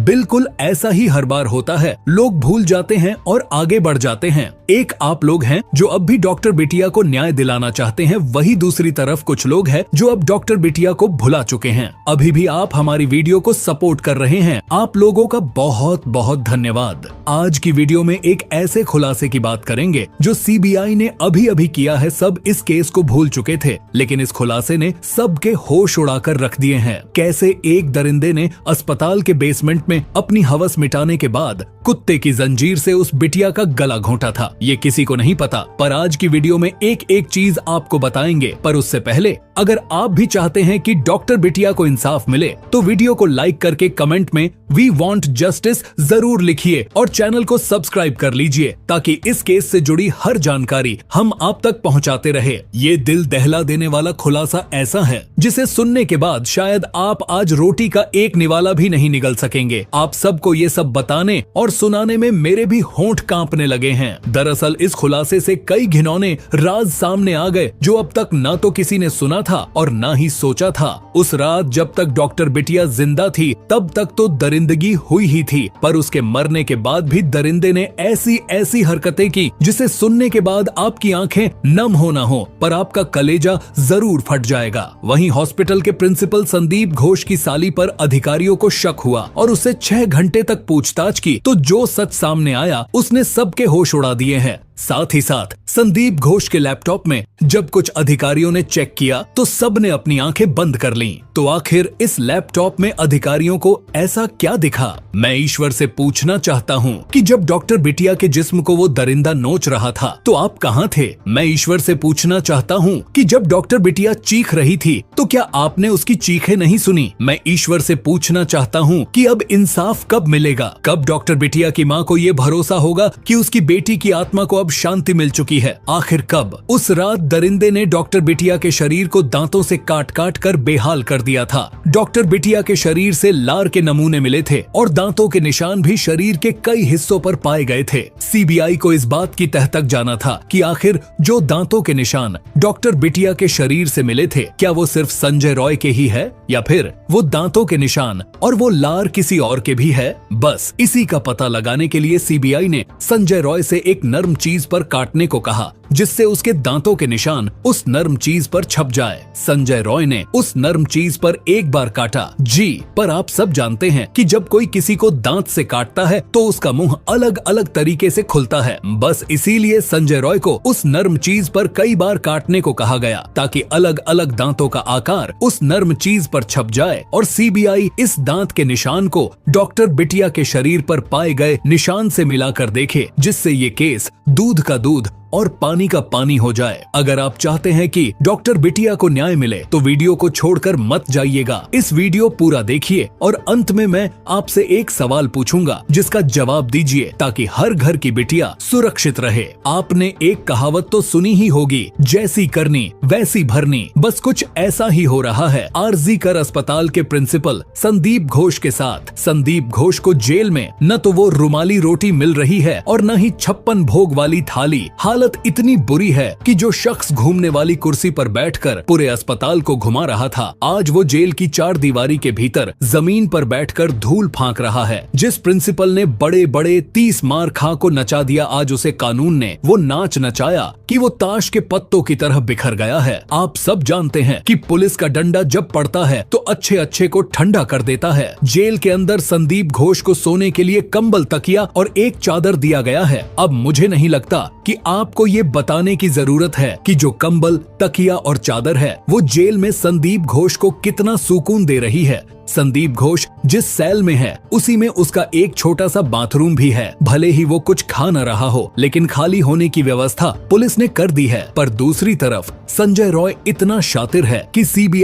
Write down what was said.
बिल्कुल ऐसा ही हर बार होता है, लोग भूल जाते हैं और आगे बढ़ जाते हैं। एक आप लोग हैं जो अब भी डॉक्टर बिटिया को न्याय दिलाना चाहते हैं, वही दूसरी तरफ कुछ लोग हैं जो अब डॉक्टर बिटिया को भुला चुके हैं। अभी भी आप हमारी वीडियो को सपोर्ट कर रहे हैं, आप लोगों का बहुत बहुत धन्यवाद। आज की वीडियो में एक ऐसे खुलासे की बात करेंगे जो सीबीआई ने अभी अभी किया है। सब इस केस को भूल चुके थे, लेकिन इस खुलासे ने सबके होश उड़ाकर रख दिए हैं। कैसे एक दरिंदे ने अस्पताल के बेसमेंट में अपनी हवस मिटाने के बाद कुत्ते की जंजीर से उस बिटिया का गला घोंटा था, ये किसी को नहीं पता। पर आज की वीडियो में एक एक चीज आपको बताएंगे। पर उससे पहले अगर आप भी चाहते हैं कि डॉक्टर बिटिया को इंसाफ मिले तो वीडियो को लाइक करके कमेंट में वी वांट जस्टिस जरूर लिखिए और चैनल को सब्सक्राइब कर लीजिए ताकि इस केस से जुड़ी हर जानकारी हम आप तक पहुंचाते रहे। ये दिल दहला देने वाला खुलासा ऐसा है जिसे सुनने के बाद शायद आप आज रोटी का एक निवाला भी नहीं निगल सकेंगे। आप सबको ये सब बताने और सुनाने में मेरे भी होंठ कांपने लगे हैं। दरअसल इस खुलासे से कई घिनौने राज सामने आ गए जो अब तक ना तो किसी ने सुना था और ना ही सोचा था। उस रात जब तक डॉक्टर बिटिया जिंदा थी तब तक तो दरिंदगी हुई ही थी, पर उसके मरने के बाद भी दरिंदे ने ऐसी ऐसी हरकतें की जिसे सुनने के बाद आपकी आंखें नम हो ना हो पर आपका कलेजा जरूर फट जाएगा। वहीं हॉस्पिटल के प्रिंसिपल संदीप घोष की साली पर अधिकारियों को शक हुआ और उससे 6 घंटे तक पूछताछ की तो जो सच सामने आया उसने सबके होश उड़ा दिए हैं। साथ ही साथ संदीप घोष के लैपटॉप में जब कुछ अधिकारियों ने चेक किया तो सबने अपनी आंखें बंद कर लीं। तो आखिर इस लैपटॉप में अधिकारियों को ऐसा क्या दिखा? मैं ईश्वर से पूछना चाहता हूँ कि जब डॉक्टर बिटिया के जिस्म को वो दरिंदा नोच रहा था तो आप कहाँ थे? मैं ईश्वर से पूछना चाहता हूँ कि जब डॉक्टर बिटिया चीख रही थी तो क्या आपने उसकी चीखें नहीं सुनी? मैं ईश्वर से पूछना चाहता हूँ कि अब इंसाफ कब मिलेगा? कब डॉक्टर बिटिया की माँ को ये भरोसा होगा कि उसकी बेटी की आत्मा को अब शांति मिल चुकी है? आखिर कब? उस रात दरिंदे ने डॉक्टर बिटिया के शरीर को दांतों से काट काट कर बेहाल कर दिया था। डॉक्टर बिटिया के शरीर से लार के नमूने मिले थे और दांतों के निशान भी शरीर के कई हिस्सों पर पाए गए थे। सीबीआई को इस बात की तह तक जाना था कि आखिर जो दांतों के निशान डॉक्टर बिटिया के शरीर से मिले थे क्या वो सिर्फ संजय रॉय के ही है या फिर वो दांतों के निशान और वो लार किसी और के भी है? बस इसी का पता लगाने के लिए सीबीआई ने संजय रॉय से एक नर्म चीज पर काटने को कहा जिससे उसके दांतों के निशान उस नर्म चीज पर छप जाए। संजय रॉय ने उस नर्म चीज पर एक बार काटा जी, पर आप सब जानते हैं कि जब कोई किसी को दांत से काटता है तो उसका मुंह अलग अलग तरीके से खुलता है। बस इसीलिए संजय रॉय को उस नर्म चीज पर कई बार काटने को कहा गया ताकि अलग अलग दांतों का आकार उस नर्म चीज पर छप जाए और सीबीआई इस दांत के निशान को डॉक्टर बिटिया के शरीर पर पाए गए निशान से मिलाकर देखे, जिससे ये केस दूध का दूध और पानी का पानी हो जाए। अगर आप चाहते हैं कि डॉक्टर बिटिया को न्याय मिले तो वीडियो को छोड़कर मत जाइएगा, इस वीडियो पूरा देखिए और अंत में मैं आपसे एक सवाल पूछूंगा जिसका जवाब दीजिए ताकि हर घर की बिटिया सुरक्षित रहे। आपने एक कहावत तो सुनी ही होगी, जैसी करनी वैसी भरनी। बस कुछ ऐसा ही हो रहा है आरजी कर अस्पताल के प्रिंसिपल संदीप घोष के साथ। संदीप घोष को जेल में न तो वो रुमाली रोटी मिल रही है और न ही 56 भोग वाली थाली। हालत इतनी बुरी है कि जो शख्स घूमने वाली कुर्सी पर बैठकर पूरे अस्पताल को घुमा रहा था आज वो जेल की 4 दीवारी के भीतर जमीन पर बैठकर धूल फांक रहा है। जिस प्रिंसिपल ने बड़े बड़े 30 मार खा को नचा दिया, आज उसे कानून ने वो नाच नचाया कि वो ताश के पत्तों की तरह बिखर गया है। आप सब जानते हैं कि पुलिस का डंडा जब पड़ता है तो अच्छे अच्छे को ठंडा कर देता है। जेल के अंदर संदीप घोष को सोने के लिए कंबल, तकिया और एक चादर दिया गया है। अब मुझे नहीं लगता कि आपको ये बताने की जरूरत है कि जो कंबल, तकिया और चादर है वो जेल में संदीप घोष को कितना सुकून दे रही है। संदीप घोष जिस सेल में है उसी में उसका एक छोटा सा बाथरूम भी है। भले ही वो कुछ खा न रहा हो लेकिन खाली होने की व्यवस्था पुलिस ने कर दी है। पर दूसरी तरफ संजय रॉय इतना शातिर है कि सीबीआई